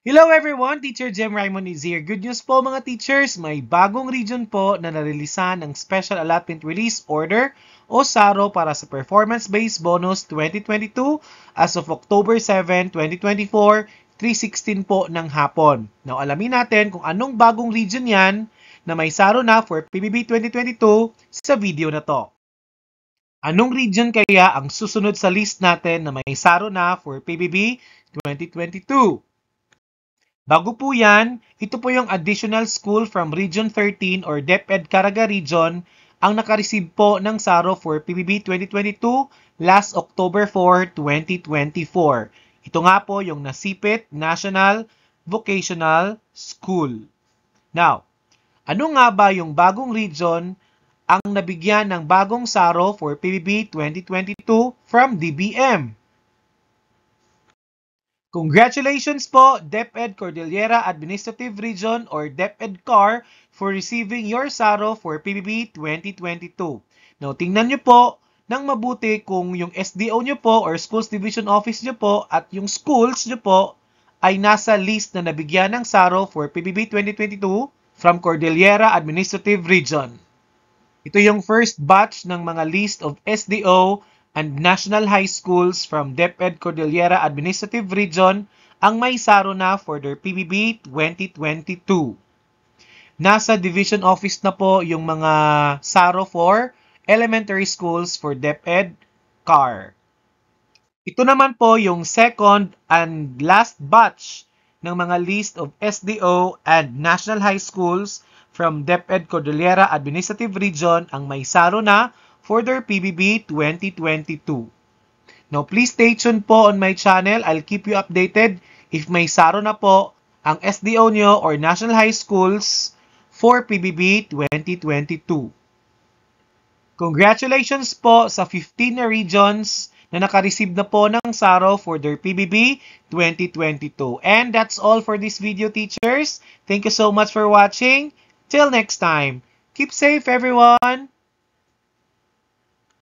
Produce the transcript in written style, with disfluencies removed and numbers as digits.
Hello everyone! Teacher Jem Raymond is here. Good news po mga teachers, may bagong region po na narilisan ng Special Allotment Release Order o SARO para sa Performance-Based Bonus 2022 as of October 7, 2024, 3:16 po ng hapon. Now alamin natin kung anong bagong region yan na may SARO na for PBB 2022 sa video na to. Anong region kaya ang susunod sa list natin na may SARO na for PBB 2022? Bago po yan, ito po yung additional school from Region 13 or DepEd Caraga Region ang nakareceive po ng SARO for PBB 2022 last October 4, 2024. Ito nga po yung Nasipit National Vocational School. Now, ano nga ba yung bagong region ang nabigyan ng bagong SARO for PBB 2022 from DBM? Congratulations po, DepEd Cordillera Administrative Region or DepEd-CAR for receiving your SARO for PBB 2022. Now, tingnan nyo po ng mabuti kung yung SDO nyo po or Schools Division Office nyo po at yung schools nyo po ay nasa list na nabigyan ng SARO for PBB 2022 from Cordillera Administrative Region. Ito yung first batch ng mga list of SDO and National High Schools from DepEd Cordillera Administrative Region ang may SARO na for their PBB 2022. Nasa Division Office na po yung mga SARO for elementary schools for DepEd CAR. Ito naman po yung second and last batch ng mga list of SDO and National High Schools from DepEd Cordillera Administrative Region ang may SARO na for their PBB 2022. Now, please stay tuned po on my channel. I'll keep you updated if may SARO na po ang SDO nyo or National High Schools for PBB 2022. Congratulations po sa 15 na regions na naka-receive na po ng SARO for their PBB 2022. And that's all for this video, teachers. Thank you so much for watching. Till next time. Keep safe, everyone!